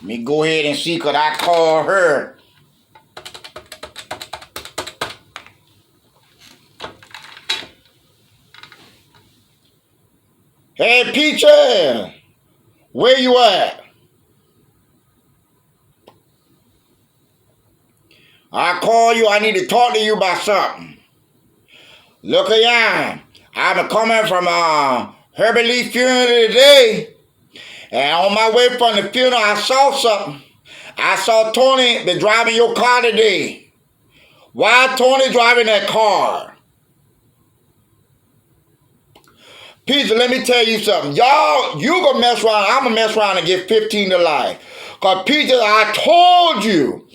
Let me go ahead and see, could I call her? Hey, Peaches, where you at? I call you, I need to talk to you about something. Look here, I'm coming from Herbie Lee funeral today, and on my way from the funeral, I saw something. I saw Tony been driving your car today. Why Tony driving that car? Peter, let me tell you something. Y'all, you gonna mess around, I'm gonna mess around and get 15 to life. Because Peter, I told you,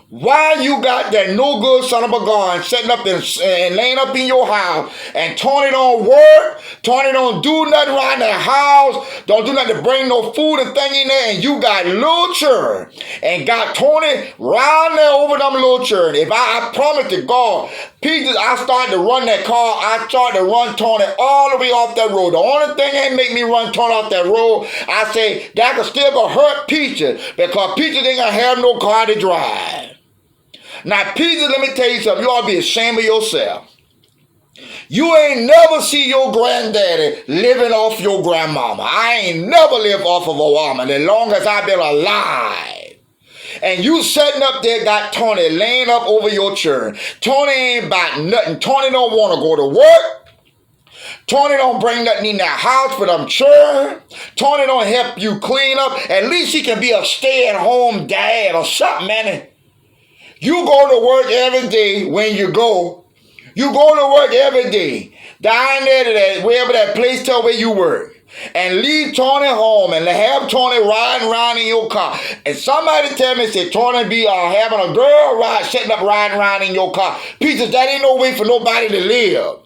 why you got that no good son of a gun sitting up and laying up in your house, and Tony don't work, Tony don't do nothing around the house, don't do nothing to bring no food and thing in there, and you got little children and got Tony round there over them little children. If I promise to God, Peter, I started to run that car, I started to run Tony all the way off that road. The only thing that make me run Tony off that road, I say that could still gonna hurt Peaches, because Peaches ain't gonna have no car to drive. Now, Peter, let me tell you something. You ought to be ashamed of yourself. You ain't never see your granddaddy living off your grandmama. I ain't never lived off of a woman as long as I've been alive. And you sitting up there got Tony laying up over your children. Tony ain't about nothing. Tony don't want to go to work. Tony don't bring nothing in that house for them children. Tony don't help you clean up. At least he can be a stay-at-home dad or something, man. You go to work every day when you go. You go to work every day. Down there to that, wherever that place tell where you work. And leave Tony home and have Tony riding around in your car. And somebody tell me, say Tony be having a girl ride, sitting up riding around in your car. Peaches, that ain't no way for nobody to live.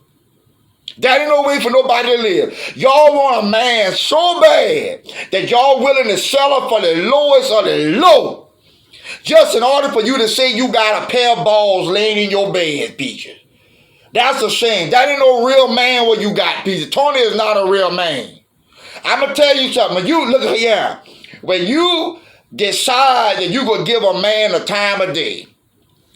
That ain't no way for nobody to live. Y'all want a man so bad that y'all willing to sell her for the lowest of the low. Just in order for you to say you got a pair of balls laying in your bed, Peaches. That's a shame. That ain't no real man what you got, Peaches. Tony is not a real man. I'm going to tell you something. When you, look here, when you decide that you're going to give a man a time of day,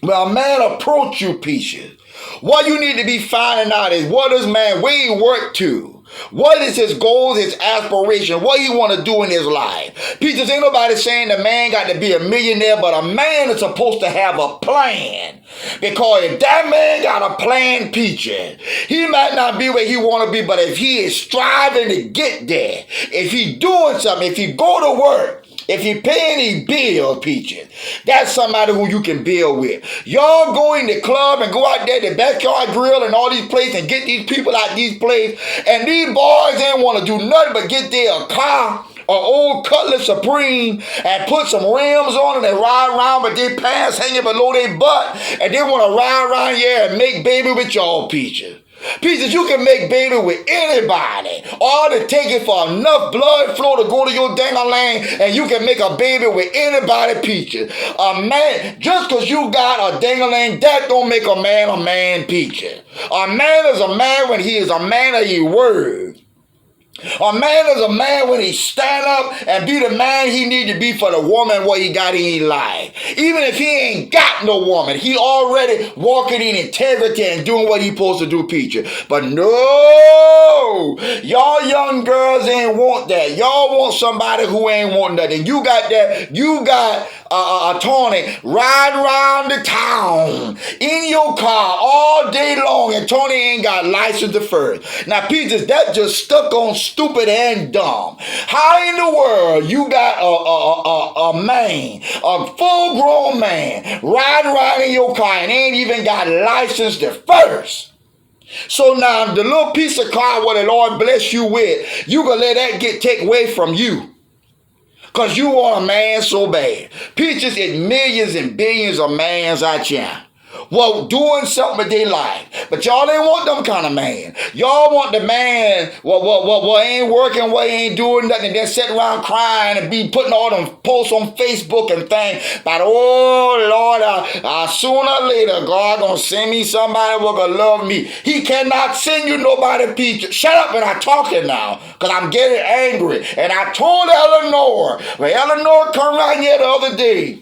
when a man approach you, Peaches, what you need to be finding out is what this man, where he work to. What is his goals, his aspiration, what he want to do in his life? Peaches, ain't nobody saying the man got to be a millionaire, but a man is supposed to have a plan. Because if that man got a plan, Peaches, he might not be where he want to be, but if he is striving to get there, if he doing something, if he go to work, if he paying his bills, Peaches, that's somebody who you can build with. Y'all go in the club and go out there to the backyard grill and all these places and get these people out these places, and these boys ain't want to do nothing but get there a car, an old Cutlass Supreme, and put some rims on it and ride around with their pants hanging below their butt, and they want to ride around here and make baby with y'all, Peaches. Peaches, you can make baby with anybody. All it takes is for enough blood flow to go to your dang-a-lang, and you can make a baby with anybody, Peaches. A man, just because you got a dang-a-lang, that don't make a man, Peaches. A man is a man when he is a man of his word. A man is a man when he stand up and be the man he need to be for the woman what he got in his life. Even if he ain't got no woman, he already walking in integrity and doing what he supposed to do, Peaches. But no, y'all young girls ain't want that. Y'all want somebody who ain't want nothing. You got that, you got Tony ride around the town in your car all day long, and Tony ain't got license to first. Now, Peaches, that just stuck on stupid and dumb. How in the world you got a man, a full-grown man, riding around in your car and ain't even got license to first? So now the little piece of car what the Lord bless you with, you gonna let that take away from you. Because you want a man so bad. Peaches, it's millions and billions of mans out here doing something with their life. But y'all ain't want them kind of man. Y'all want the man what ain't working, what ain't doing nothing, and then sit around crying and be putting all them posts on Facebook and things. But oh Lord, sooner or later, God gonna send me somebody who gonna love me. He cannot send you nobody, Peter. Shut up and I'm talking now, because I'm getting angry. And I told Eleanor, when Eleanor come right here the other day,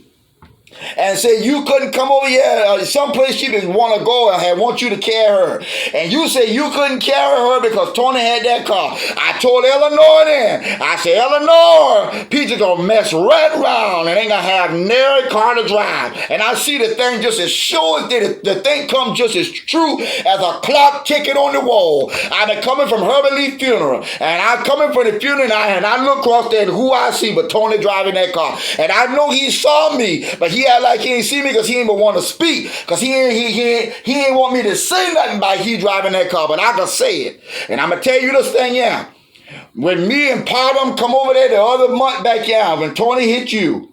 and said you couldn't come over here someplace she didn't want to go and want you to carry her. And you said you couldn't carry her because Tony had that car. I told Eleanor then, I said, Eleanor, Peter gonna mess right around and ain't gonna have nary car to drive. And I see the thing just as sure as the thing comes just as true as a clock ticking on the wall. I've been coming from Herbert Lee funeral, and I'm coming from the funeral, and I look across there, and who I see but Tony driving that car. And I know he saw me, but he act like he ain't see me because he ain't even want to speak, because he ain't want me to say nothing about he driving that car, but I can say it. And I'm gonna tell you this thing, yeah. When me and Potom come over there the other month back here, when Tony hit you,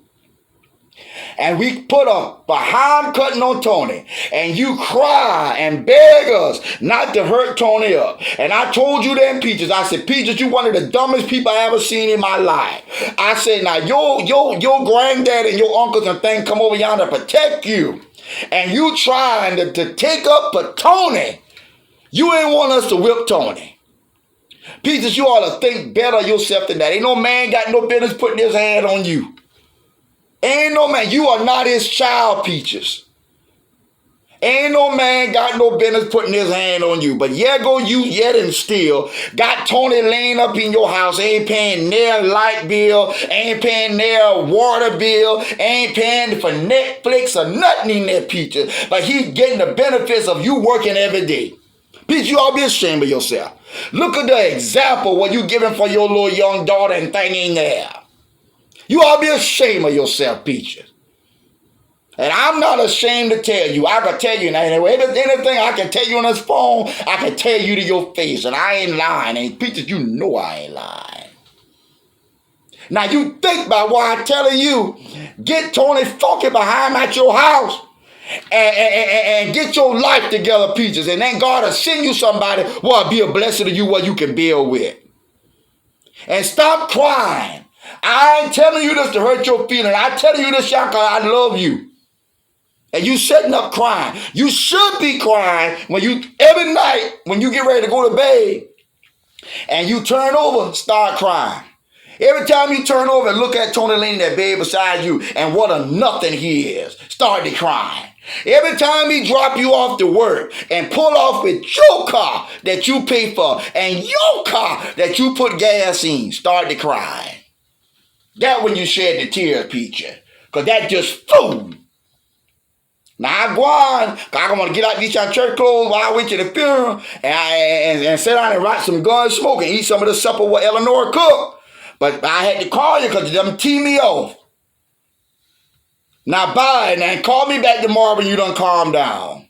and we put a behind cutting on Tony, and you cry and beg us not to hurt Tony up. And I told you then, Peaches, I said, Peaches, you one of the dumbest people I ever seen in my life. I said, now your granddad and your uncles and things come over yonder to protect you, and you trying to take up for Tony. You ain't want us to whip Tony. Peaches, you ought to think better of yourself than that. Ain't no man got no business putting his hand on you. Ain't no man, you are not his child, Peaches. Ain't no man got no business putting his hand on you. But yeah, go you yet and still got Tony laying up in your house, ain't paying their light bill, ain't paying their water bill, ain't paying for Netflix or nothing in there, Peaches. But he getting the benefits of you working every day. Peaches, you ought to be ashamed of yourself. Look at the example what you giving for your little young daughter and thing in there. You ought to be ashamed of yourself, Peaches. And I'm not ashamed to tell you. I can tell you now. Anything I can tell you on this phone, I can tell you to your face. And I ain't lying. And Peaches, you know I ain't lying. Now you think about what I'm telling you. Get Tony Funky behind at your house. And get your life together, Peaches. And then God will send you somebody who will be a blessing to you what you can build with. And stop crying. I ain't telling you this to hurt your feelings. I telling you this, Shaka, I love you. And you sitting up crying. You should be crying every night when you get ready to go to bed and you turn over, start crying. Every time you turn over and look at Tony laying in that bed beside you and what a nothing he is, start to crying. Every time he drop you off to work and pull off with your car that you pay for and your car that you put gas in, start to cry. That when you shed the tears, Peaches, because that just food. Now I go on, because I want to get out these church clothes while I went to the funeral and sit down and write some gun smoke and eat some of the supper what Eleanor cooked. But I had to call you because them tee me off. Now bye, and call me back tomorrow when you done calm down.